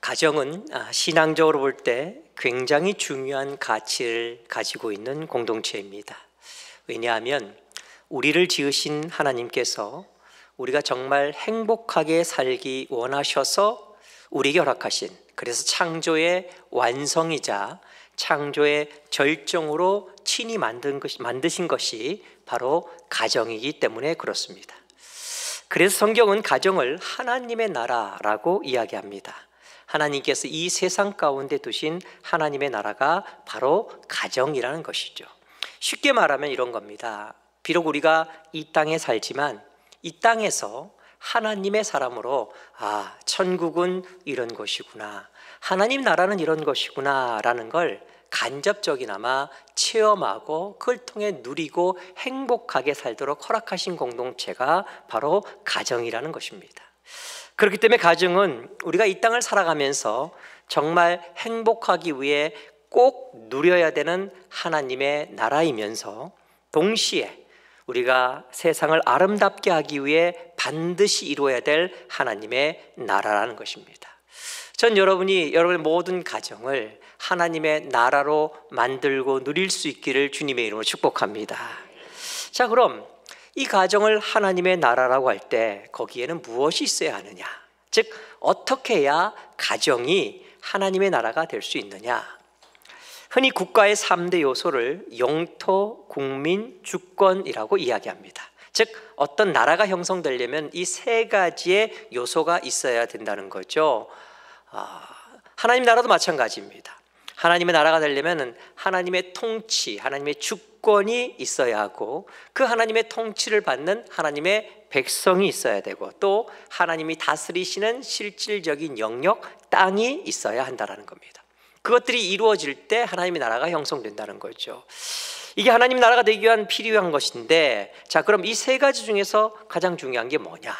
가정은 신앙적으로 볼 때 굉장히 중요한 가치를 가지고 있는 공동체입니다. 왜냐하면 우리를 지으신 하나님께서 우리가 정말 행복하게 살기 원하셔서 우리에게 허락하신, 그래서 창조의 완성이자 창조의 절정으로 친히 만드신 것이 바로 가정이기 때문에 그렇습니다. 그래서 성경은 가정을 하나님의 나라라고 이야기합니다. 하나님께서 이 세상 가운데 두신 하나님의 나라가 바로 가정이라는 것이죠. 쉽게 말하면 이런 겁니다. 비록 우리가 이 땅에 살지만 이 땅에서 하나님의 사람으로 천국은 이런 것이구나, 하나님 나라는 이런 것이구나 라는 걸 간접적이나마 체험하고 그걸 통해 누리고 행복하게 살도록 허락하신 공동체가 바로 가정이라는 것입니다. 그렇기 때문에 가정은 우리가 이 땅을 살아가면서 정말 행복하기 위해 꼭 누려야 되는 하나님의 나라이면서 동시에 우리가 세상을 아름답게 하기 위해 반드시 이루어야 될 하나님의 나라라는 것입니다. 전 여러분의 모든 가정을 하나님의 나라로 만들고 누릴 수 있기를 주님의 이름으로 축복합니다. 자, 그럼 이 가정을 하나님의 나라라고 할 때 거기에는 무엇이 있어야 하느냐? 즉, 어떻게 해야 가정이 하나님의 나라가 될 수 있느냐? 흔히 국가의 3대 요소를 영토, 국민, 주권이라고 이야기합니다. 즉, 어떤 나라가 형성되려면 이 세 가지의 요소가 있어야 된다는 거죠. 하나님 나라도 마찬가지입니다. 하나님의 나라가 되려면 하나님의 통치, 하나님의 주권이 있어야 하고 그 하나님의 통치를 받는 하나님의 백성이 있어야 되고 또 하나님이 다스리시는 실질적인 영역, 땅이 있어야 한다는 겁니다. 그것들이 이루어질 때 하나님의 나라가 형성된다는 거죠. 이게 하나님 나라가 되기 위한 필요한 것인데, 자, 그럼 이 세 가지 중에서 가장 중요한 게 뭐냐?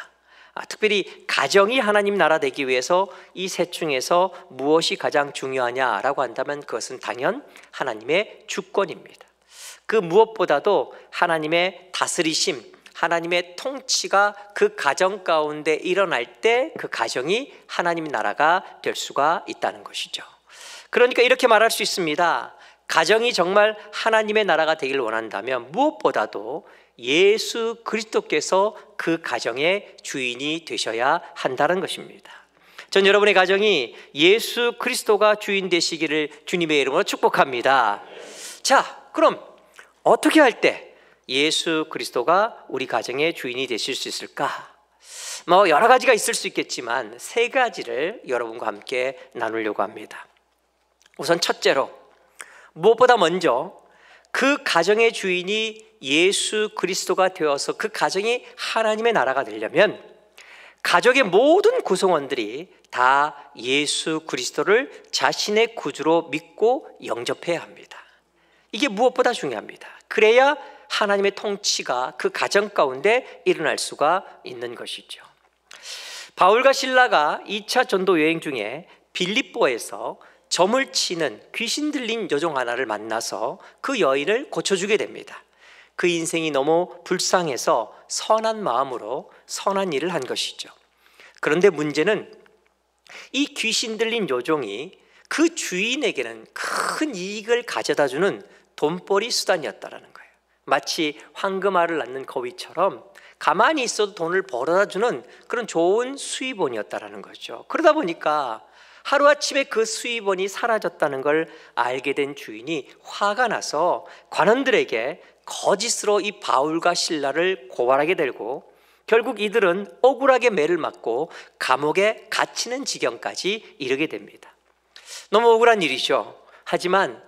특별히 가정이 하나님 나라 되기 위해서 이 셋 중에서 무엇이 가장 중요하냐라고 한다면 그것은 당연 하나님의 주권입니다. 그 무엇보다도 하나님의 다스리심, 하나님의 통치가 그 가정 가운데 일어날 때 그 가정이 하나님 나라가 될 수가 있다는 것이죠. 그러니까 이렇게 말할 수 있습니다. 가정이 정말 하나님의 나라가 되기를 원한다면 무엇보다도 예수 그리스도께서 그 가정의 주인이 되셔야 한다는 것입니다. 전 여러분의 가정이 예수 그리스도가 주인 되시기를 주님의 이름으로 축복합니다. 자, 그럼 어떻게 할 때 예수 그리스도가 우리 가정의 주인이 되실 수 있을까? 여러 가지가 있을 수 있겠지만 세 가지를 여러분과 함께 나누려고 합니다. 우선 첫째로, 무엇보다 먼저 그 가정의 주인이 예수 그리스도가 되어서 그 가정이 하나님의 나라가 되려면 가족의 모든 구성원들이 다 예수 그리스도를 자신의 구주로 믿고 영접해야 합니다. 이게 무엇보다 중요합니다. 그래야 하나님의 통치가 그 가정 가운데 일어날 수가 있는 것이죠. 바울과 실라가 2차 전도 여행 중에 빌립보에서 점을 치는 귀신 들린 여종 하나를 만나서 그 여인을 고쳐주게 됩니다. 그 인생이 너무 불쌍해서 선한 마음으로 선한 일을 한 것이죠. 그런데 문제는 이 귀신 들린 여종이 그 주인에게는 큰 이익을 가져다주는 돈벌이 수단이었다는 거예요. 마치 황금알을 낳는 거위처럼 가만히 있어도 돈을 벌어다주는 그런 좋은 수입원이었다는 거죠. 그러다 보니까 하루아침에 그 수입원이 사라졌다는 걸 알게 된 주인이 화가 나서 관원들에게 거짓으로 이 바울과 실라를 고발하게 되고 결국 이들은 억울하게 매를 맞고 감옥에 갇히는 지경까지 이르게 됩니다. 너무 억울한 일이죠. 하지만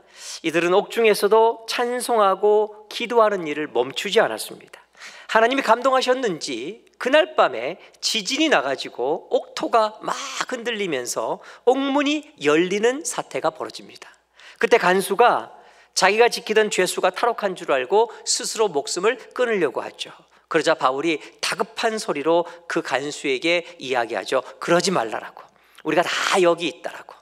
이들은 옥중에서도 찬송하고 기도하는 일을 멈추지 않았습니다. 하나님이 감동하셨는지 그날 밤에 지진이 나가지고 옥토가 막 흔들리면서 옥문이 열리는 사태가 벌어집니다. 그때 간수가 자기가 지키던 죄수가 탈옥한 줄 알고 스스로 목숨을 끊으려고 하죠. 그러자 바울이 다급한 소리로 그 간수에게 이야기하죠. 그러지 말라라고. 우리가 다 여기 있다라고.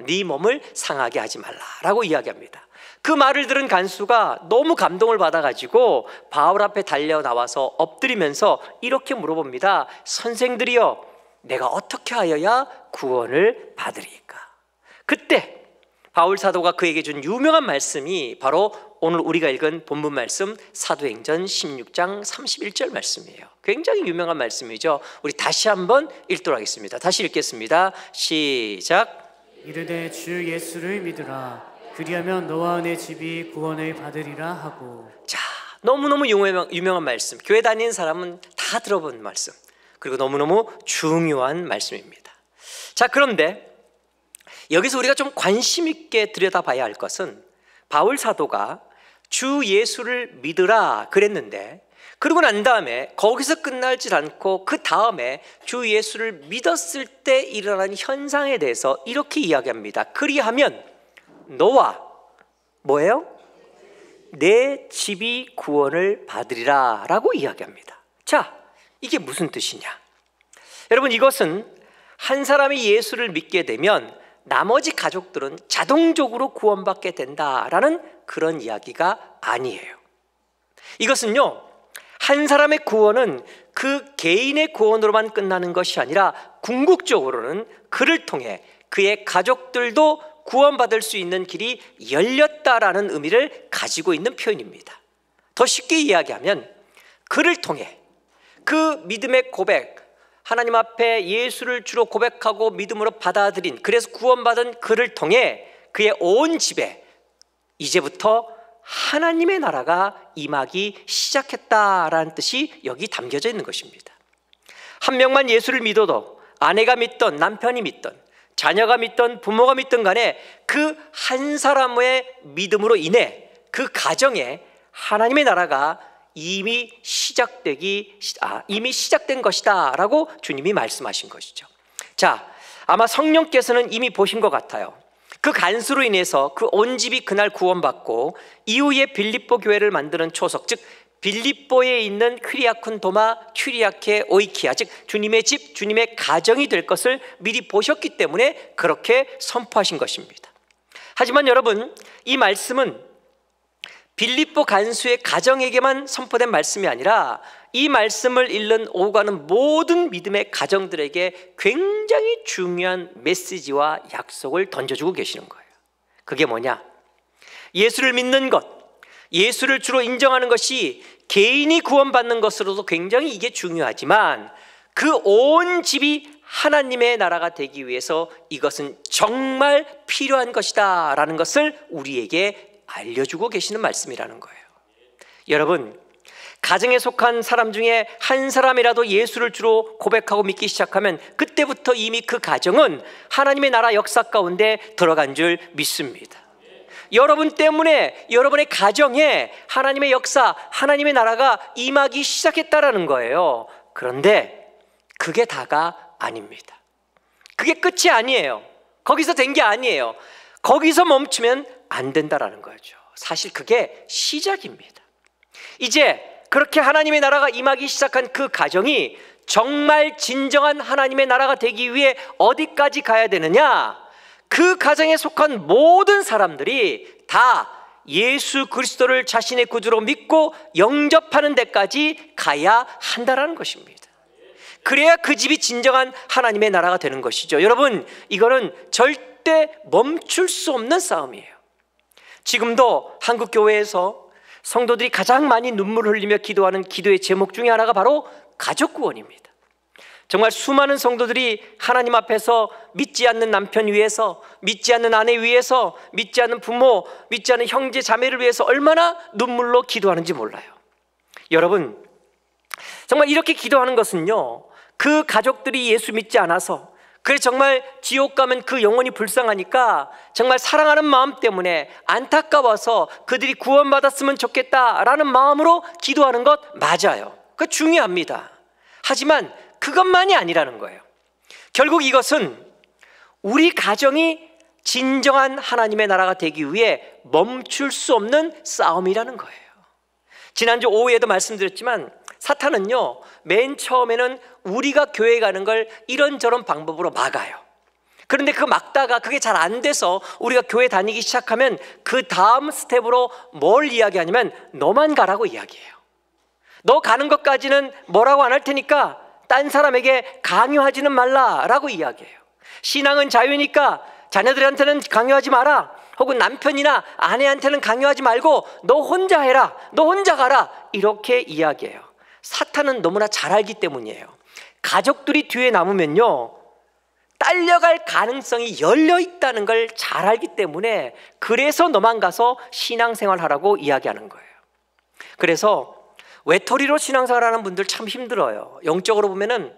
네 몸을 상하게 하지 말라라고 이야기합니다. 그 말을 들은 간수가 너무 감동을 받아가지고 바울 앞에 달려 나와서 엎드리면서 이렇게 물어봅니다. 선생들이여, 내가 어떻게 하여야 구원을 받으리까? 그때 바울 사도가 그에게 준 유명한 말씀이 바로 오늘 우리가 읽은 본문 말씀 사도행전 16장 31절 말씀이에요. 굉장히 유명한 말씀이죠. 우리 다시 한번 읽도록 하겠습니다. 다시 읽겠습니다. 시작. 이르되 주 예수를 믿으라. 그리하면 너와 내 집이 구원을 받으리라 하고. 자, 너무너무 유명한 말씀. 교회 다니는 사람은 다 들어본 말씀. 그리고 너무너무 중요한 말씀입니다. 자, 그런데 여기서 우리가 좀 관심 있게 들여다봐야 할 것은 바울 사도가 주 예수를 믿으라 그랬는데, 그러고 난 다음에 거기서 끝나지 않고 그 다음에 주 예수를 믿었을 때 일어나는 현상에 대해서 이렇게 이야기합니다. 그리하면 너와 뭐예요? 내 집이 구원을 받으리라 라고 이야기합니다. 자, 이게 무슨 뜻이냐? 여러분, 이것은 한 사람이 예수를 믿게 되면 나머지 가족들은 자동적으로 구원받게 된다라는 그런 이야기가 아니에요. 이것은요, 한 사람의 구원은 그 개인의 구원으로만 끝나는 것이 아니라 궁극적으로는 그를 통해 그의 가족들도 구원받을 수 있는 길이 열렸다라는 의미를 가지고 있는 표현입니다. 더 쉽게 이야기하면 그를 통해 그 믿음의 고백, 하나님 앞에 예수를 주로 고백하고 믿음으로 받아들인, 그래서 구원받은 그를 통해 그의 온 집에 이제부터 하나님의 나라가 임하기 시작했다라는 뜻이 여기 담겨져 있는 것입니다. 한 명만 예수를 믿어도 아내가 믿던, 남편이 믿던, 자녀가 믿던, 부모가 믿던 간에 그 한 사람의 믿음으로 인해 그 가정에 하나님의 나라가 이미 시작된 것이다 라고 주님이 말씀하신 것이죠. 자, 아마 성령께서는 이미 보신 것 같아요. 그 간수로 인해서 그 온 집이 그날 구원받고 이후에 빌립보 교회를 만드는 초석, 즉 빌립보에 있는 퀴리아쿤 도마, 퀴리아케 오이키아, 즉 주님의 집, 주님의 가정이 될 것을 미리 보셨기 때문에 그렇게 선포하신 것입니다. 하지만 여러분, 이 말씀은 빌립보 간수의 가정에게만 선포된 말씀이 아니라 이 말씀을 읽는 오고 가는 모든 믿음의 가정들에게 굉장히 중요한 메시지와 약속을 던져주고 계시는 거예요. 그게 뭐냐? 예수를 믿는 것, 예수를 주로 인정하는 것이 개인이 구원받는 것으로도 굉장히 이게 중요하지만 그 온 집이 하나님의 나라가 되기 위해서 이것은 정말 필요한 것이다 라는 것을 우리에게 알려주고 계시는 말씀이라는 거예요. 여러분, 가정에 속한 사람 중에 한 사람이라도 예수를 주로 고백하고 믿기 시작하면 그때부터 이미 그 가정은 하나님의 나라 역사 가운데 들어간 줄 믿습니다. 여러분 때문에 여러분의 가정에 하나님의 역사, 하나님의 나라가 임하기 시작했다라는 거예요. 그런데 그게 다가 아닙니다. 그게 끝이 아니에요. 거기서 된 게 아니에요. 거기서 멈추면 안 된다라는 거죠. 사실 그게 시작입니다. 이제 그렇게 하나님의 나라가 임하기 시작한 그 가정이 정말 진정한 하나님의 나라가 되기 위해 어디까지 가야 되느냐? 그 가정에 속한 모든 사람들이 다 예수 그리스도를 자신의 구주로 믿고 영접하는 데까지 가야 한다라는 것입니다. 그래야 그 집이 진정한 하나님의 나라가 되는 것이죠. 여러분, 이거는 절대 멈출 수 없는 싸움이에요. 지금도 한국 교회에서 성도들이 가장 많이 눈물을 흘리며 기도하는 기도의 제목 중에 하나가 바로 가족 구원입니다. 정말 수많은 성도들이 하나님 앞에서 믿지 않는 남편 위해서, 믿지 않는 아내 위해서, 믿지 않는 부모, 믿지 않는 형제 자매를 위해서 얼마나 눈물로 기도하는지 몰라요. 여러분, 정말 이렇게 기도하는 것은요, 그 가족들이 예수 믿지 않아서, 그래 정말 지옥 가면 그 영혼이 불쌍하니까 정말 사랑하는 마음 때문에 안타까워서 그들이 구원받았으면 좋겠다라는 마음으로 기도하는 것 맞아요. 그거 중요합니다. 하지만 그것만이 아니라는 거예요. 결국 이것은 우리 가정이 진정한 하나님의 나라가 되기 위해 멈출 수 없는 싸움이라는 거예요. 지난주 오후에도 말씀드렸지만 사탄은요, 맨 처음에는 우리가 교회 가는 걸 이런저런 방법으로 막아요. 그런데 그 막다가 그게 잘 안 돼서 우리가 교회 다니기 시작하면 그 다음 스텝으로 뭘 이야기하냐면 너만 가라고 이야기해요. 너 가는 것까지는 뭐라고 안 할 테니까 딴 사람에게 강요하지는 말라라고 이야기해요. 신앙은 자유니까 자녀들한테는 강요하지 마라, 혹은 남편이나 아내한테는 강요하지 말고 너 혼자 해라, 너 혼자 가라, 이렇게 이야기해요. 사탄은 너무나 잘 알기 때문이에요. 가족들이 뒤에 남으면요, 딸려갈 가능성이 열려 있다는 걸 잘 알기 때문에, 그래서 너만 가서 신앙생활 하라고 이야기하는 거예요. 그래서 외톨이로 신앙생활하는 분들 참 힘들어요. 영적으로 보면은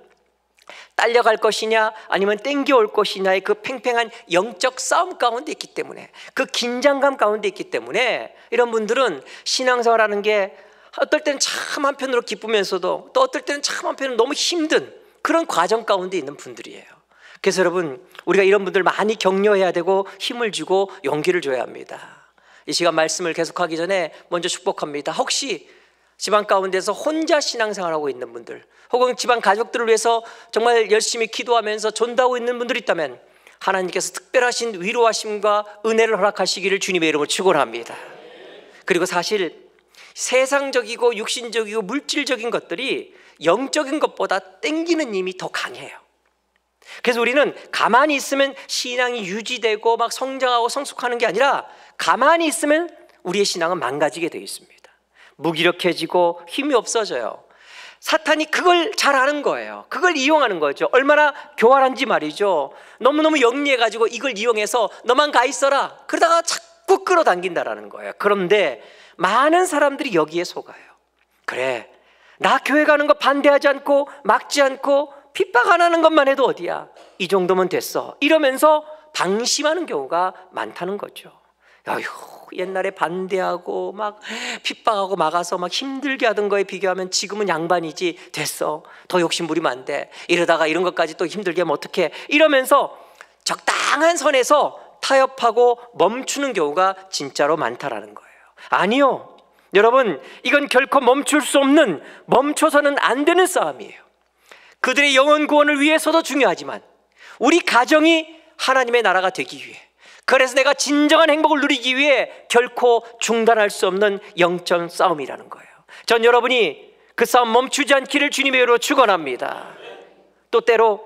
딸려갈 것이냐 아니면 땡겨올 것이냐의 그 팽팽한 영적 싸움 가운데 있기 때문에, 그 긴장감 가운데 있기 때문에 이런 분들은 신앙생활하는 게 어떨 때는 참 한편으로 기쁘면서도 또 어떨 때는 참 한편으로 너무 힘든 그런 과정 가운데 있는 분들이에요. 그래서 여러분, 우리가 이런 분들 많이 격려해야 되고 힘을 주고 용기를 줘야 합니다. 이 시간 말씀을 계속하기 전에 먼저 축복합니다. 혹시 집안 가운데서 혼자 신앙생활하고 있는 분들, 혹은 집안 가족들을 위해서 정말 열심히 기도하면서 전도하고 있는 분들이 있다면 하나님께서 특별하신 위로하심과 은혜를 허락하시기를 주님의 이름으로 축원합니다. 그리고 사실 세상적이고 육신적이고 물질적인 것들이 영적인 것보다 땡기는 힘이 더 강해요. 그래서 우리는 가만히 있으면 신앙이 유지되고 막 성장하고 성숙하는 게 아니라, 가만히 있으면 우리의 신앙은 망가지게 되어 있습니다. 무기력해지고 힘이 없어져요. 사탄이 그걸 잘 아는 거예요. 그걸 이용하는 거죠. 얼마나 교활한지 말이죠. 너무너무 영리해가지고 이걸 이용해서 너만 가 있어라, 그러다가 자꾸 끌어당긴다라는 거예요. 그런데 많은 사람들이 여기에 속아요. 그래, 나 교회 가는 거 반대하지 않고 막지 않고 핍박 안 하는 것만 해도 어디야, 이 정도면 됐어, 이러면서 방심하는 경우가 많다는 거죠. 아휴, 옛날에 반대하고 막 핍박하고 막아서 막 힘들게 하던 거에 비교하면 지금은 양반이지, 됐어, 더 욕심 부리면 안 돼, 이러다가 이런 것까지 또 힘들게 하면 어떡해, 이러면서 적당한 선에서 타협하고 멈추는 경우가 진짜로 많다라는 거예요. 아니요, 여러분, 이건 결코 멈출 수 없는, 멈춰서는 안 되는 싸움이에요. 그들의 영혼 구원을 위해서도 중요하지만 우리 가정이 하나님의 나라가 되기 위해, 그래서 내가 진정한 행복을 누리기 위해 결코 중단할 수 없는 영적 싸움이라는 거예요. 전 여러분이 그 싸움 멈추지 않기를 주님의 이름으로 축원합니다. 또 때로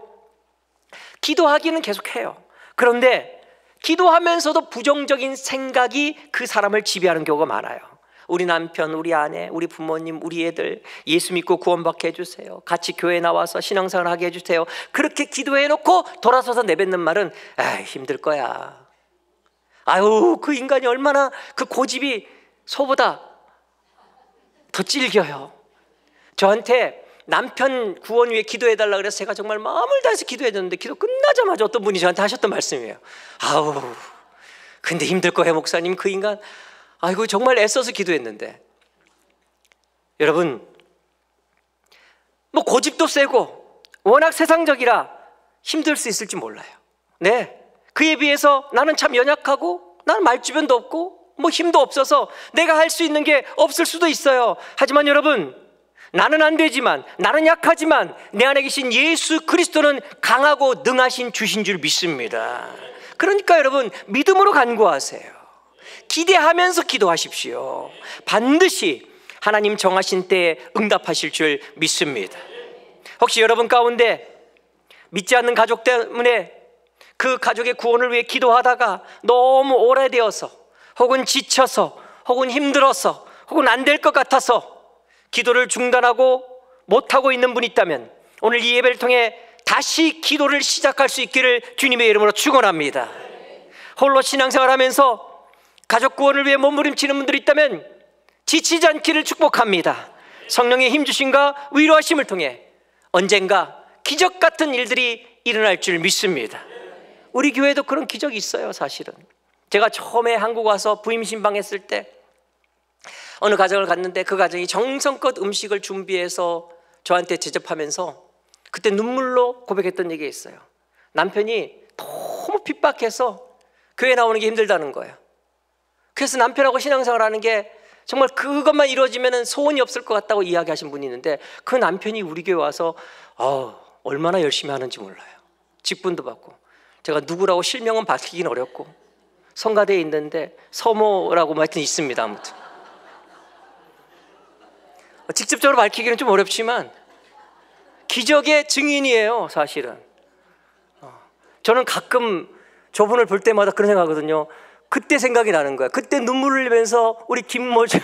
기도하기는 계속해요. 그런데 기도하면서도 부정적인 생각이 그 사람을 지배하는 경우가 많아요. 우리 남편, 우리 아내, 우리 부모님, 우리 애들 예수 믿고 구원받게 해주세요, 같이 교회 나와서 신앙생활 하게 해주세요, 그렇게 기도해놓고 돌아서서 내뱉는 말은 힘들 거야, 아유 그 인간이 얼마나 그 고집이 소보다 더 질겨요. 저한테 남편 구원 위해 기도해달라 그래서 제가 정말 마음을 다해서 기도해줬는데, 기도 끝나자마자 어떤 분이 저한테 하셨던 말씀이에요. 아우 근데 힘들 거예요 목사님, 그 인간 아이고 정말 애써서 기도했는데. 여러분, 뭐 고집도 세고 워낙 세상적이라 힘들 수 있을지 몰라요. 네, 그에 비해서 나는 참 연약하고 나는 말주변도 없고 뭐 힘도 없어서 내가 할 수 있는 게 없을 수도 있어요. 하지만 여러분, 나는 안 되지만, 나는 약하지만 내 안에 계신 예수 그리스도는 강하고 능하신 주신 줄 믿습니다. 그러니까 여러분, 믿음으로 간구하세요. 기대하면서 기도하십시오. 반드시 하나님 정하신 때에 응답하실 줄 믿습니다. 혹시 여러분 가운데 믿지 않는 가족 때문에 그 가족의 구원을 위해 기도하다가 너무 오래되어서, 혹은 지쳐서, 혹은 힘들어서, 혹은 안 될 것 같아서 기도를 중단하고 못하고 있는 분이 있다면, 오늘 이 예배를 통해 다시 기도를 시작할 수 있기를 주님의 이름으로 축원합니다. 홀로 신앙생활하면서 가족 구원을 위해 몸부림치는 분들이 있다면 지치지 않기를 축복합니다. 성령의 힘주심과 위로하심을 통해 언젠가 기적 같은 일들이 일어날 줄 믿습니다. 우리 교회도 그런 기적이 있어요. 사실은 제가 처음에 한국 와서 부임 신방했을 때 어느 가정을 갔는데, 그 가정이 정성껏 음식을 준비해서 저한테 대접하면서 그때 눈물로 고백했던 얘기가 있어요. 남편이 너무 핍박해서 교회 나오는 게 힘들다는 거예요. 그래서 남편하고 신앙생활 하는 게 정말 그것만 이루어지면 소원이 없을 것 같다고 이야기하신 분이 있는데, 그 남편이 우리 교회 와서 얼마나 열심히 하는지 몰라요. 직분도 받고, 제가 누구라고 실명은 밝히긴 어렵고 성가대에 있는데 서모라고 하여튼 있습니다. 아무튼 직접적으로 밝히기는 좀 어렵지만 기적의 증인이에요, 사실은. 저는 가끔 저분을 볼 때마다 그런 생각하거든요. 그때 생각이 나는 거야. 그때 눈물을 흘리면서 우리 김모주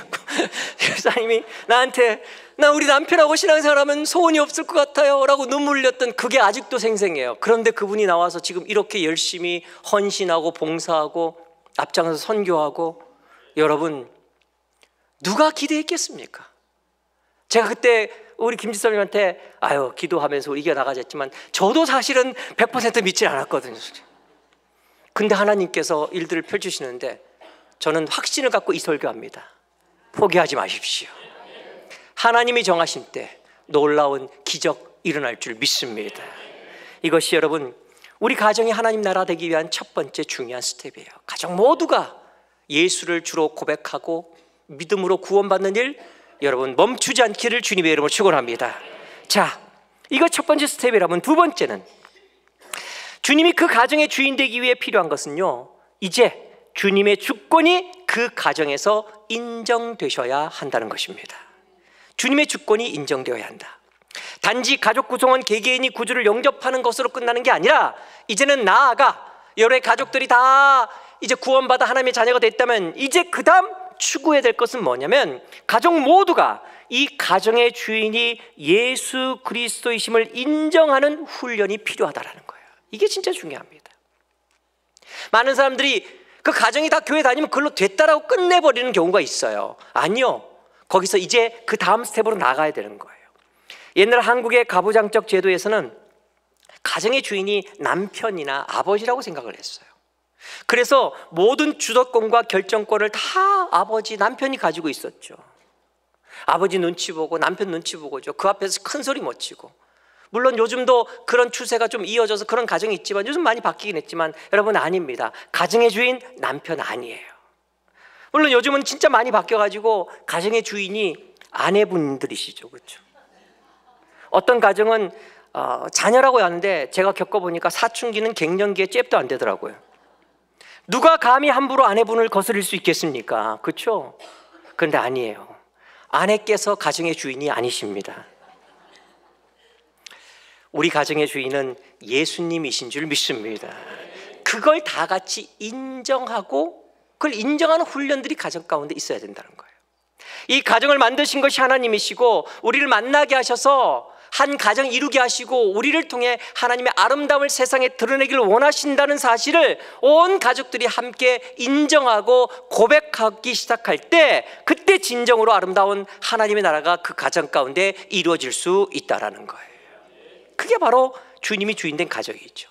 교사님이 나한테 나 우리 남편하고 신앙생활하면 소원이 없을 것 같아요 라고 눈물 흘렸던 그게 아직도 생생해요. 그런데 그분이 나와서 지금 이렇게 열심히 헌신하고 봉사하고 앞장서서 선교하고, 여러분 누가 기대했겠습니까? 제가 그때 우리 김지선님한테 아유 기도하면서 이겨나가자 했지만 저도 사실은 100% 믿지 않았거든요. 근데 하나님께서 일들을 펼치시는데 저는 확신을 갖고 이 설교합니다. 포기하지 마십시오. 하나님이 정하신 때 놀라운 기적 일어날 줄 믿습니다. 이것이 여러분 우리 가정이 하나님 나라 되기 위한 첫 번째 중요한 스텝이에요. 가정 모두가 예수를 주로 고백하고 믿음으로 구원받는 일, 여러분 멈추지 않기를 주님의 이름으로 축원합니다. 자, 이거 첫 번째 스텝이라면 두 번째는 주님이 그 가정의 주인 되기 위해 필요한 것은요, 이제 주님의 주권이 그 가정에서 인정되셔야 한다는 것입니다. 주님의 주권이 인정되어야 한다. 단지 가족 구성원 개개인이 구주를 영접하는 것으로 끝나는 게 아니라 이제는 나아가 여러의 가족들이 다 이제 구원받아 하나님의 자녀가 됐다면 이제 그 다음 추구해야 될 것은 뭐냐면 가족 모두가 이 가정의 주인이 예수 그리스도이심을 인정하는 훈련이 필요하다라는 거예요. 이게 진짜 중요합니다. 많은 사람들이 그 가정이 다 교회 다니면 그걸로 됐다라고 끝내버리는 경우가 있어요. 아니요, 거기서 이제 그 다음 스텝으로 나가야 되는 거예요. 옛날 한국의 가부장적 제도에서는 가정의 주인이 남편이나 아버지라고 생각을 했어요. 그래서 모든 주도권과 결정권을 다 아버지, 남편이 가지고 있었죠. 아버지 눈치 보고 남편 눈치 보고죠. 그 앞에서 큰 소리 못 치고. 물론 요즘도 그런 추세가 좀 이어져서 그런 가정이 있지만 요즘 많이 바뀌긴 했지만 여러분 아닙니다. 가정의 주인 남편 아니에요. 물론 요즘은 진짜 많이 바뀌어가지고 가정의 주인이 아내분들이시죠. 그렇죠? 어떤 가정은 자녀라고 하는데 제가 겪어보니까 사춘기는 갱년기에 잽도 안 되더라고요. 누가 감히 함부로 아내분을 거스릴 수 있겠습니까? 그렇죠? 그런데 아니에요. 아내께서 가정의 주인이 아니십니다. 우리 가정의 주인은 예수님이신 줄 믿습니다. 그걸 다 같이 인정하고 그걸 인정하는 훈련들이 가정 가운데 있어야 된다는 거예요. 이 가정을 만드신 것이 하나님이시고 우리를 만나게 하셔서 한 가정 이루게 하시고 우리를 통해 하나님의 아름다움을 세상에 드러내기를 원하신다는 사실을 온 가족들이 함께 인정하고 고백하기 시작할 때 그때 진정으로 아름다운 하나님의 나라가 그 가정 가운데 이루어질 수 있다는 거예요. 그게 바로 주님이 주인된 가정이죠.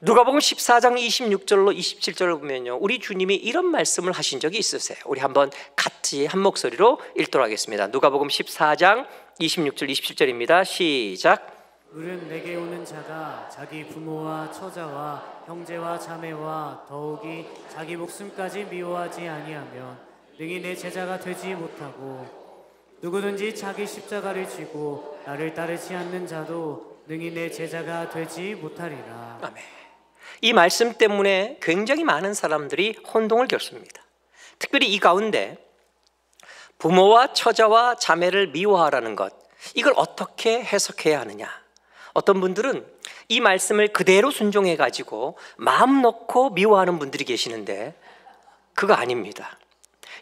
누가복음 14장 26절로 27절을 보면요, 우리 주님이 이런 말씀을 하신 적이 있으세요. 우리 한번 같이 한 목소리로 읽도록 하겠습니다. 누가복음 14장 26절 27절입니다. 시작. 을은 내게 오는 자가 자기 부모와 처자와 형제와 자매와 더욱이 자기 목숨까지 미워하지 아니하면 능히 내 제자가 되지 못하고 누구든지 자기 십자가를 지고 나를 따르지 않는 자도 능히 내 제자가 되지 못하리라. 아멘. 이 말씀 때문에 굉장히 많은 사람들이 혼동을 겪습니다. 특별히 이 가운데 부모와 처자와 자매를 미워하라는 것, 이걸 어떻게 해석해야 하느냐. 어떤 분들은 이 말씀을 그대로 순종해 가지고 마음 놓고 미워하는 분들이 계시는데 그거 아닙니다.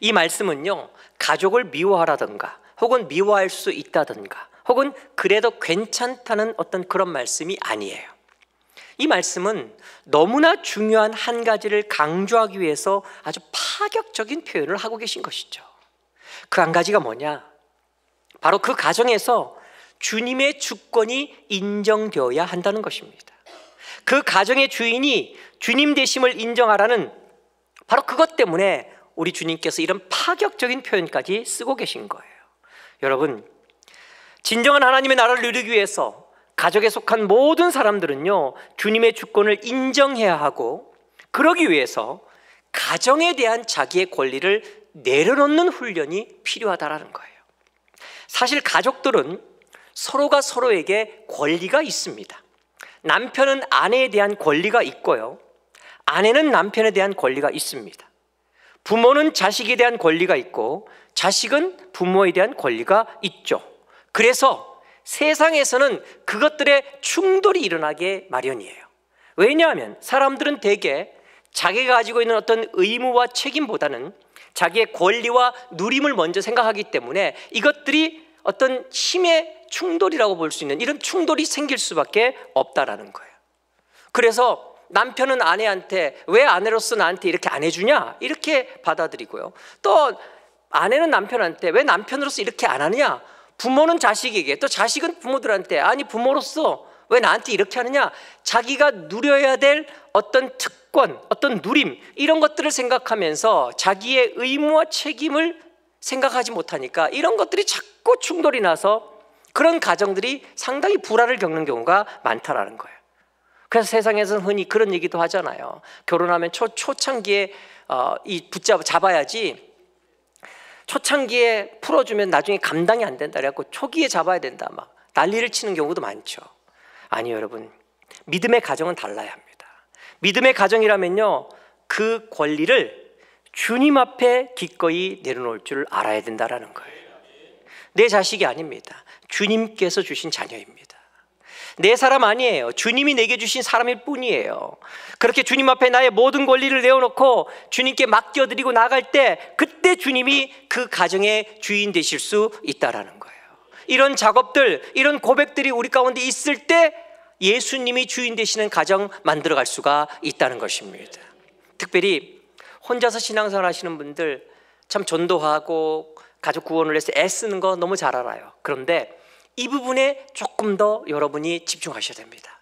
이 말씀은요, 가족을 미워하라든가 혹은 미워할 수 있다든가 혹은 그래도 괜찮다는 어떤 그런 말씀이 아니에요. 이 말씀은 너무나 중요한 한 가지를 강조하기 위해서 아주 파격적인 표현을 하고 계신 것이죠. 그 한 가지가 뭐냐? 바로 그 가정에서 주님의 주권이 인정되어야 한다는 것입니다. 그 가정의 주인이 주님 되심을 인정하라는 바로 그것 때문에 우리 주님께서 이런 파격적인 표현까지 쓰고 계신 거예요. 여러분, 진정한 하나님의 나라를 누리기 위해서 가족에 속한 모든 사람들은요, 주님의 주권을 인정해야 하고 그러기 위해서 가정에 대한 자기의 권리를 내려놓는 훈련이 필요하다라는 거예요. 사실 가족들은 서로가 서로에게 권리가 있습니다. 남편은 아내에 대한 권리가 있고요, 아내는 남편에 대한 권리가 있습니다. 부모는 자식에 대한 권리가 있고 자식은 부모에 대한 권리가 있죠. 그래서 세상에서는 그것들의 충돌이 일어나게 마련이에요. 왜냐하면 사람들은 대개 자기가 가지고 있는 어떤 의무와 책임보다는 자기의 권리와 누림을 먼저 생각하기 때문에 이것들이 어떤 힘의 충돌이라고 볼 수 있는 이런 충돌이 생길 수밖에 없다라는 거예요. 그래서 남편은 아내한테 왜 아내로서 나한테 이렇게 안 해주냐 이렇게 받아들이고요. 또 아내는 남편한테 왜 남편으로서 이렇게 안 하느냐, 부모는 자식에게, 또 자식은 부모들한테 아니 부모로서 왜 나한테 이렇게 하느냐, 자기가 누려야 될 어떤 특권, 어떤 누림 이런 것들을 생각하면서 자기의 의무와 책임을 생각하지 못하니까 이런 것들이 자꾸 충돌이 나서 그런 가정들이 상당히 불화를 겪는 경우가 많다라는 거예요. 그래서 세상에서는 흔히 그런 얘기도 하잖아요. 결혼하면 초창기에 잡아야지, 초창기에 풀어주면 나중에 감당이 안 된다 그래갖고 초기에 잡아야 된다 막 난리를 치는 경우도 많죠. 아니요 여러분, 믿음의 가정은 달라야 합니다. 믿음의 가정이라면요, 그 권리를 주님 앞에 기꺼이 내려놓을 줄 알아야 된다라는 거예요. 내 자식이 아닙니다. 주님께서 주신 자녀입니다. 내 사람 아니에요. 주님이 내게 주신 사람일 뿐이에요. 그렇게 주님 앞에 나의 모든 권리를 내어놓고 주님께 맡겨드리고 나갈 때 그때 주님이 그 가정의 주인 되실 수 있다라는 거예요. 이런 작업들, 이런 고백들이 우리 가운데 있을 때 예수님이 주인 되시는 가정 만들어갈 수가 있다는 것입니다. 특별히 혼자서 신앙생활 하시는 분들 참 전도하고 가족 구원을 위해서 애쓰는 거 너무 잘 알아요. 그런데 이 부분에 조금 더 여러분이 집중하셔야 됩니다.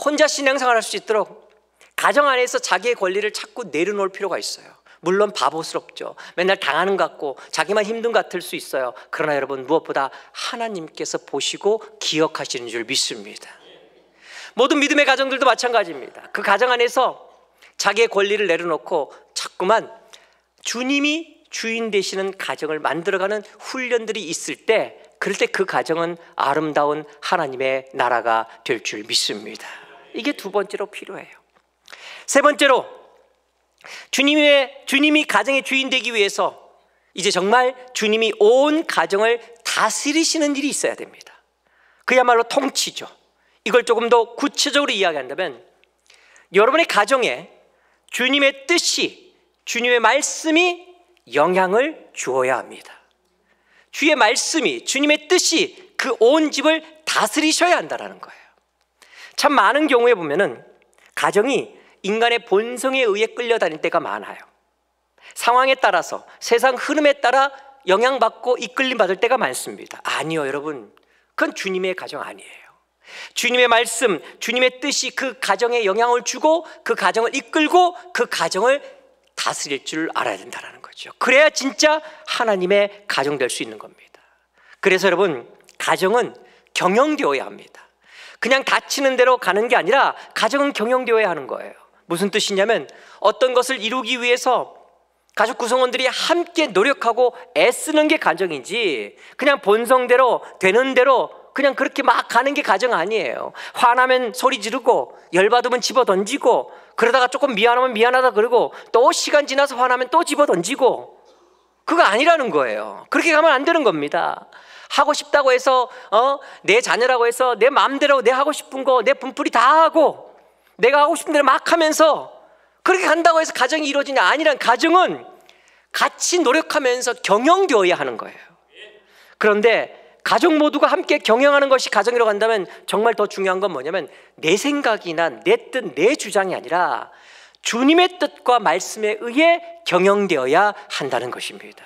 혼자 신앙생활 할 수 있도록 가정 안에서 자기의 권리를 자꾸 내려놓을 필요가 있어요. 물론 바보스럽죠. 맨날 당하는 것 같고 자기만 힘든 것 같을 수 있어요. 그러나 여러분, 무엇보다 하나님께서 보시고 기억하시는 줄 믿습니다. 모든 믿음의 가정들도 마찬가지입니다. 그 가정 안에서 자기의 권리를 내려놓고 자꾸만 주님이 주인 되시는 가정을 만들어가는 훈련들이 있을 때, 그럴 때 그 가정은 아름다운 하나님의 나라가 될 줄 믿습니다. 이게 두 번째로 필요해요. 세 번째로, 주님이 가정의 주인 되기 위해서 이제 정말 주님이 온 가정을 다스리시는 일이 있어야 됩니다. 그야말로 통치죠. 이걸 조금 더 구체적으로 이야기한다면, 여러분의 가정에 주님의 뜻이, 주님의 말씀이 영향을 주어야 합니다. 주의 말씀이, 주님의 뜻이 그 온 집을 다스리셔야 한다는 거예요. 참 많은 경우에 보면은 가정이 인간의 본성에 의해 끌려다닐 때가 많아요. 상황에 따라서, 세상 흐름에 따라 영향받고 이끌림 받을 때가 많습니다. 아니요 여러분, 그건 주님의 가정 아니에요. 주님의 말씀, 주님의 뜻이 그 가정에 영향을 주고 그 가정을 이끌고 그 가정을 다스릴 줄 알아야 된다는 거죠. 그래야 진짜 하나님의 가정 될 수 있는 겁니다. 그래서 여러분, 가정은 경영되어야 합니다. 그냥 다치는 대로 가는 게 아니라 가정은 경영되어야 하는 거예요. 무슨 뜻이냐면, 어떤 것을 이루기 위해서 가족 구성원들이 함께 노력하고 애쓰는 게 가정이지, 그냥 본성대로 되는 대로 그냥 그렇게 막 가는 게 가정 아니에요. 화나면 소리 지르고, 열받으면 집어 던지고, 그러다가 조금 미안하면 미안하다 그러고, 또 시간 지나서 화나면 또 집어 던지고, 그거 아니라는 거예요. 그렇게 가면 안 되는 겁니다. 하고 싶다고 해서 내 자녀라고 해서 내 마음대로 내 하고 싶은 거 내 분풀이 다 하고 내가 하고 싶은 대로 막 하면서 그렇게 간다고 해서 가정이 이루어지냐? 아니란, 가정은 같이 노력하면서 경영되어야 하는 거예요. 그런데 가족 모두가 함께 경영하는 것이 가정이라고 한다면 정말 더 중요한 건 뭐냐면, 내 생각이나 내 뜻, 내 주장이 아니라 주님의 뜻과 말씀에 의해 경영되어야 한다는 것입니다.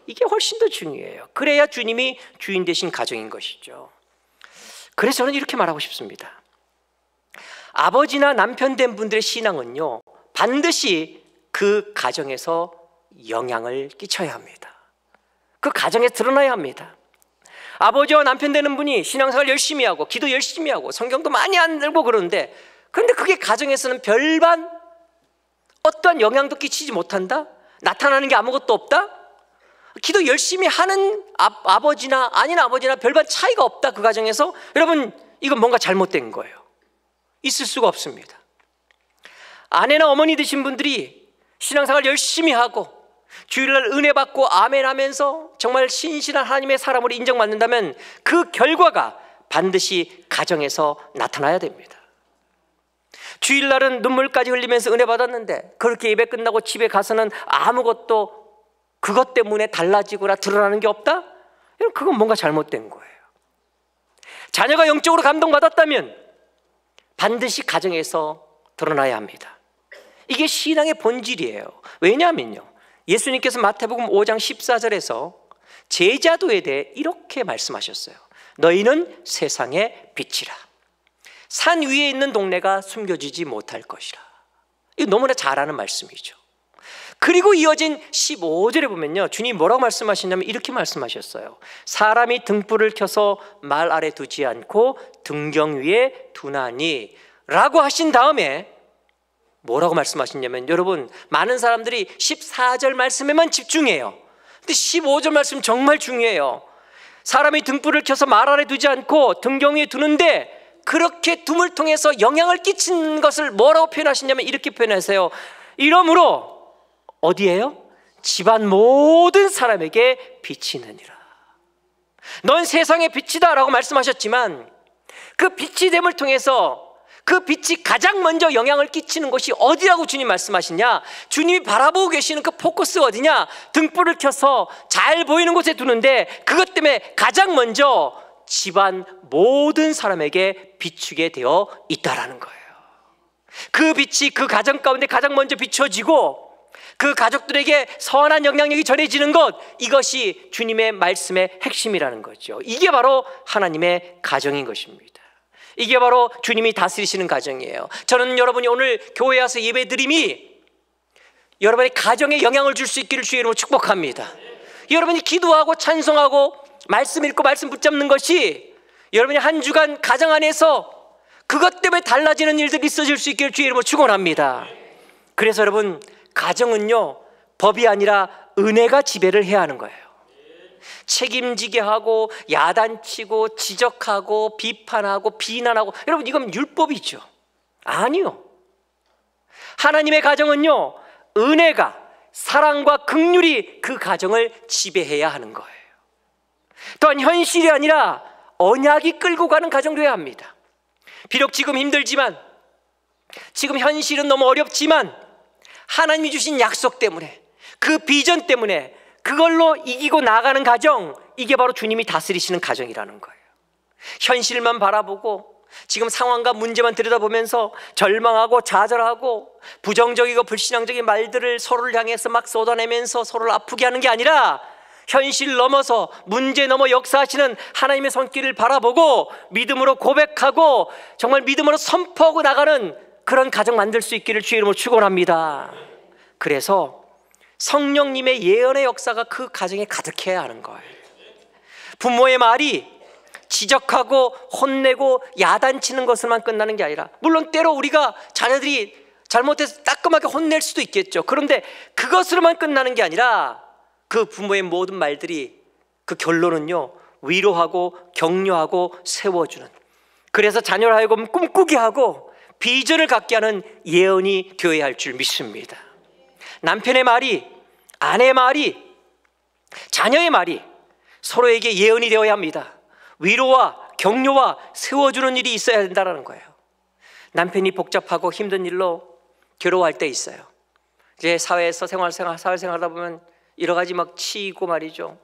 이게 훨씬 더 중요해요. 그래야 주님이 주인 되신 가정인 것이죠. 그래서 저는 이렇게 말하고 싶습니다. 아버지나 남편 된 분들의 신앙은요, 반드시 그 가정에서 영향을 끼쳐야 합니다. 그 가정에 드러나야 합니다. 아버지와 남편 되는 분이 신앙생활 열심히 하고 기도 열심히 하고 성경도 많이 안 읽고 그러는데, 그런데 그게 가정에서는 별반 어떠한 영향도 끼치지 못한다? 나타나는 게 아무것도 없다? 기도 열심히 하는 아버지나 아닌 아버지나 별반 차이가 없다, 그 가정에서? 여러분, 이건 뭔가 잘못된 거예요. 있을 수가 없습니다. 아내나 어머니 되신 분들이 신앙생활 열심히 하고 주일날 은혜 받고 아멘 하면서 정말 신실한 하나님의 사람으로 인정받는다면 그 결과가 반드시 가정에서 나타나야 됩니다. 주일날은 눈물까지 흘리면서 은혜 받았는데 그렇게 예배 끝나고 집에 가서는 아무것도 그것 때문에 달라지거나 드러나는 게 없다? 그건 뭔가 잘못된 거예요. 자녀가 영적으로 감동받았다면 반드시 가정에서 드러나야 합니다. 이게 신앙의 본질이에요. 왜냐하면요, 예수님께서 마태복음 5장 14절에서 제자도에 대해 이렇게 말씀하셨어요. 너희는 세상의 빛이라. 산 위에 있는 동네가 숨겨지지 못할 것이라. 이거 너무나 잘 아는 말씀이죠. 그리고 이어진 15절에 보면요, 주님이 뭐라고 말씀하시냐면 이렇게 말씀하셨어요. 사람이 등불을 켜서 말 아래 두지 않고 등경 위에 두나니 라고 하신 다음에 뭐라고 말씀하시냐면, 여러분, 많은 사람들이 14절 말씀에만 집중해요. 근데 15절 말씀 정말 중요해요. 사람이 등불을 켜서 말 아래 두지 않고 등경 위에 두는데 그렇게 둠을 통해서 영향을 끼치는 것을 뭐라고 표현하시냐면 이렇게 표현하세요. 이러므로 어디에요? 집안 모든 사람에게 빛이 느니라. 넌 세상의 빛이다 라고 말씀하셨지만 그 빛이 됨을 통해서 그 빛이 가장 먼저 영향을 끼치는 것이 어디라고 주님 말씀하시냐? 주님이 바라보고 계시는 그 포커스가 어디냐? 등불을 켜서 잘 보이는 곳에 두는데 그것 때문에 가장 먼저 집안 모든 사람에게 비추게 되어 있다라는 거예요. 그 빛이 그 가정 가운데 가장 먼저 비춰지고 그 가족들에게 선한 영향력이 전해지는 것, 이것이 주님의 말씀의 핵심이라는 거죠. 이게 바로 하나님의 가정인 것입니다. 이게 바로 주님이 다스리시는 가정이에요. 저는 여러분이 오늘 교회에 와서 예배드림이 여러분의 가정에 영향을 줄 수 있기를 주의 이름으로 축복합니다. 여러분이 기도하고 찬송하고 말씀 읽고 말씀 붙잡는 것이 여러분이 한 주간 가정 안에서 그것 때문에 달라지는 일들이 있어질 수 있기를 주의 이름으로 축원합니다. 그래서 여러분, 가정은요, 법이 아니라 은혜가 지배를 해야 하는 거예요. 책임지게 하고 야단치고 지적하고 비판하고 비난하고, 여러분, 이건 율법이죠. 아니요. 하나님의 가정은요, 은혜가, 사랑과 긍휼이 그 가정을 지배해야 하는 거예요. 또한 현실이 아니라 언약이 끌고 가는 가정되어야 합니다. 비록 지금 힘들지만, 지금 현실은 너무 어렵지만 하나님이 주신 약속 때문에, 그 비전 때문에 그걸로 이기고 나가는 가정, 이게 바로 주님이 다스리시는 가정이라는 거예요. 현실만 바라보고 지금 상황과 문제만 들여다보면서 절망하고 좌절하고 부정적이고 불신앙적인 말들을 서로를 향해서 막 쏟아내면서 서로를 아프게 하는 게 아니라 현실 넘어서 문제 넘어 역사하시는 하나님의 손길을 바라보고 믿음으로 고백하고 정말 믿음으로 선포하고 나가는 그런 가정 만들 수 있기를 주의 이름으로 축원합니다. 그래서 성령님의 예언의 역사가 그 가정에 가득해야 하는 거예요. 부모의 말이 지적하고 혼내고 야단치는 것으로만 끝나는 게 아니라, 물론 때로 우리가 자녀들이 잘못해서 따끔하게 혼낼 수도 있겠죠. 그런데 그것으로만 끝나는 게 아니라 그 부모의 모든 말들이 그 결론은요, 위로하고 격려하고 세워주는, 그래서 자녀를 하여금 꿈꾸게 하고 비전을 갖게 하는 예언이 되어야 할 줄 믿습니다. 남편의 말이, 아내의 말이, 자녀의 말이 서로에게 예언이 되어야 합니다. 위로와 격려와 세워주는 일이 있어야 된다는 거예요. 남편이 복잡하고 힘든 일로 괴로워할 때 있어요. 이제 사회에서 사회생활하다 보면 여러 가지 막 치이고 말이죠.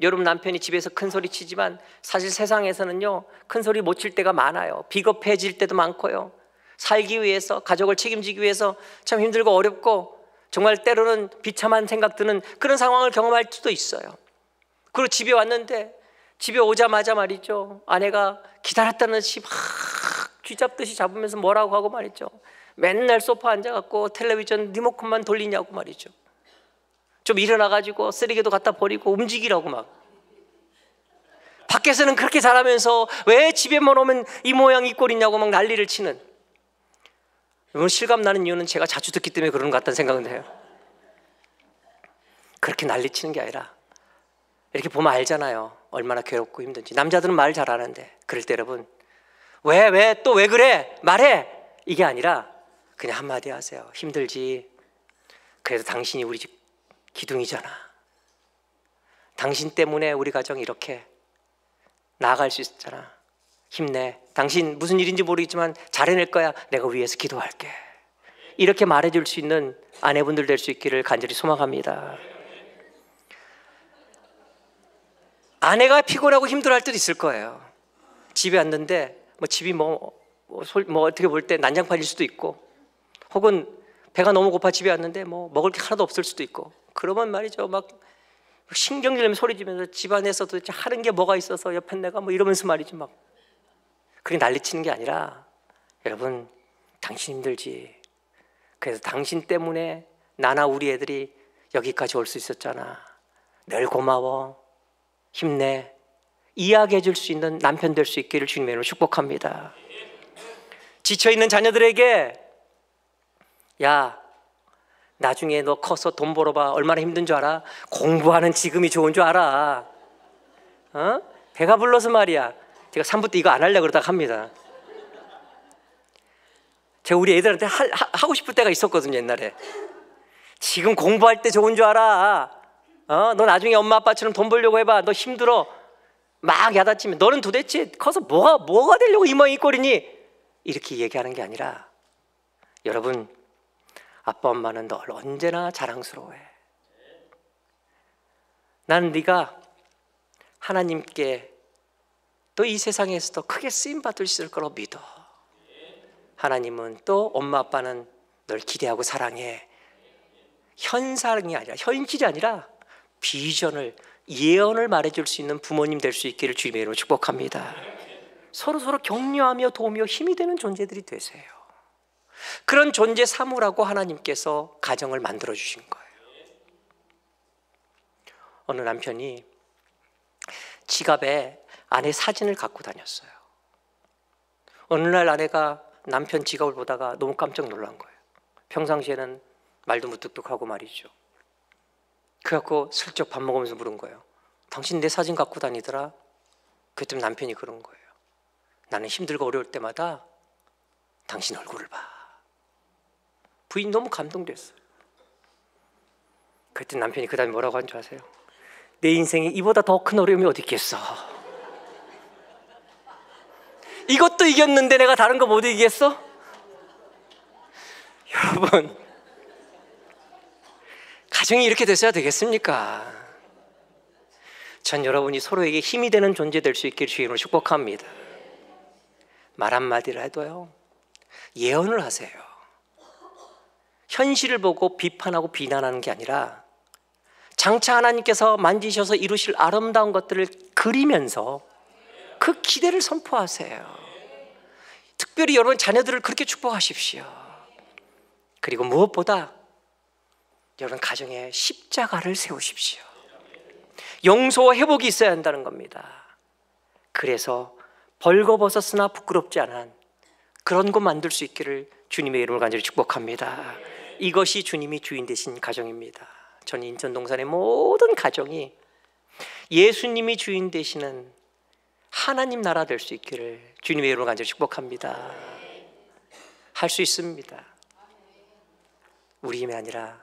여러분, 남편이 집에서 큰 소리 치지만 사실 세상에서는요, 큰 소리 못 칠 때가 많아요. 비겁해질 때도 많고요. 살기 위해서, 가족을 책임지기 위해서 참 힘들고 어렵고 정말 때로는 비참한 생각 드는 그런 상황을 경험할 수도 있어요. 그리고 집에 왔는데 집에 오자마자 말이죠, 아내가 기다렸다는 듯이 막 쥐잡듯이 잡으면서 뭐라고 하고 말이죠. 맨날 소파 앉아갖고 텔레비전 리모컨만 돌리냐고 말이죠. 좀 일어나가지고 쓰레기도 갖다 버리고 움직이라고 막. 밖에서는 그렇게 잘하면서 왜 집에만 오면 이 모양 이 꼴이냐고 막 난리를 치는. 이건 실감나는 이유는 제가 자주 듣기 때문에 그러는 것 같다는 생각은 해요. 그렇게 난리치는 게 아니라 이렇게 보면 알잖아요, 얼마나 괴롭고 힘든지. 남자들은 말 잘하는데, 그럴 때 여러분, 왜 또 왜 그래? 말해! 이게 아니라 그냥 한마디 하세요. 힘들지. 그래도 당신이 우리 집 기둥이잖아. 당신 때문에 우리 가정이 이렇게 나아갈 수 있었잖아. 힘내. 당신 무슨 일인지 모르겠지만 잘 해낼 거야. 내가 위해서 기도할게. 이렇게 말해줄 수 있는 아내분들 될 수 있기를 간절히 소망합니다. 아내가 피곤하고 힘들어할 때도 있을 거예요. 집에 왔는데 집이 어떻게 볼 때 난장판일 수도 있고, 혹은 배가 너무 고파 집에 왔는데 먹을 게 하나도 없을 수도 있고, 그러면 말이죠, 막 신경질 내면 소리 지면서 집안에서 도대체 하는 게 뭐가 있어서 옆에 내가 이러면서 말이지, 막 그게 난리치는 게 아니라, 여러분, 당신 힘들지. 그래서 당신 때문에 나나 우리 애들이 여기까지 올 수 있었잖아. 늘 고마워. 힘내. 이야기해 줄 수 있는 남편 될 수 있기를 주님의 이름으로 축복합니다. 지쳐있는 자녀들에게, 야, 나중에 너 커서 돈 벌어봐. 얼마나 힘든 줄 알아? 공부하는 지금이 좋은 줄 알아. 배가 불러서 말이야. 제가 3부 때 이거 안 하려고 그러다가 합니다. 제가 우리 애들한테 하고 싶을 때가 있었거든요, 옛날에. 지금 공부할 때 좋은 줄 알아. 너 나중에 엄마 아빠처럼 돈 벌려고 해봐. 너 힘들어. 막 야단치면 너는 도대체 커서 뭐가 되려고 이 모양 이 꼴이니? 이렇게 얘기하는 게 아니라, 여러분, 아빠 엄마는 널 언제나 자랑스러워해. 나는 네가 하나님께 또 이 세상에서 더 크게 쓰임받을 수 있을 거라고 믿어. 하나님은 또 엄마 아빠는 널 기대하고 사랑해. 현상이 아니라, 현실이 아니라 비전을, 예언을 말해줄 수 있는 부모님 될 수 있기를 주님의 이름으로 축복합니다. 서로 격려하며 도우며 힘이 되는 존재들이 되세요. 그런 존재 삼으라고 하나님께서 가정을 만들어 주신 거예요. 어느 남편이 지갑에 아내 사진을 갖고 다녔어요. 어느 날 아내가 남편 지갑을 보다가 너무 깜짝 놀란 거예요. 평상시에는 말도 무뚝뚝하고 말이죠. 그래갖고 슬쩍 밥 먹으면서 물은 거예요. 당신 내 사진 갖고 다니더라? 그랬더니 남편이 그런 거예요. 나는 힘들고 어려울 때마다 당신 얼굴을 봐. 부인이 너무 감동됐어요. 그랬더니 남편이 그 다음에 뭐라고 한 줄 아세요? 내 인생에 이보다 더 큰 어려움이 어디 있겠어. 이것도 이겼는데 내가 다른 거 못 이기겠어? 여러분, 가정이 이렇게 됐어야 되겠습니까? 전 여러분이 서로에게 힘이 되는 존재 될 수 있기를 주님으로 축복합니다. 말 한마디를 해도요, 예언을 하세요. 현실을 보고 비판하고 비난하는 게 아니라 장차 하나님께서 만지셔서 이루실 아름다운 것들을 그리면서 그 기대를 선포하세요. 특별히 여러분 자녀들을 그렇게 축복하십시오. 그리고 무엇보다 여러분 가정에 십자가를 세우십시오. 용서와 회복이 있어야 한다는 겁니다. 그래서 벌거벗었으나 부끄럽지 않은 그런 것 만들 수 있기를 주님의 이름을 간절히 축복합니다. 이것이 주님이 주인 되신 가정입니다. 저는 인천 동산의 모든 가정이 예수님이 주인 되시는 하나님 나라 될 수 있기를 주님의 이름으로 간절히 축복합니다. 할 수 있습니다. 우리 힘이 아니라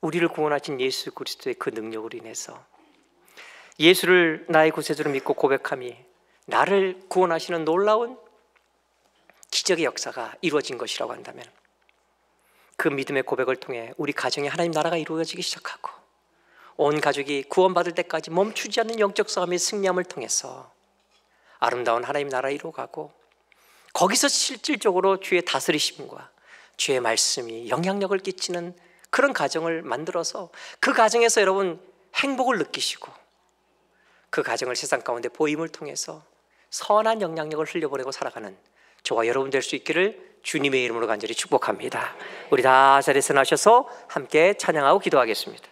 우리를 구원하신 예수 그리스도의 그 능력으로 인해서, 예수를 나의 구세주로 믿고 고백함이 나를 구원하시는 놀라운 기적의 역사가 이루어진 것이라고 한다면, 그 믿음의 고백을 통해 우리 가정에 하나님 나라가 이루어지기 시작하고 온 가족이 구원받을 때까지 멈추지 않는 영적 싸움의 승리함을 통해서 아름다운 하나님 나라 이루어가고, 거기서 실질적으로 주의 다스리심과 주의 말씀이 영향력을 끼치는 그런 가정을 만들어서 그 가정에서 여러분 행복을 느끼시고, 그 가정을 세상 가운데 보임을 통해서 선한 영향력을 흘려보내고 살아가는 저와 여러분 될 수 있기를 주님의 이름으로 간절히 축복합니다. 우리 다 자리에서 나셔서 함께 찬양하고 기도하겠습니다.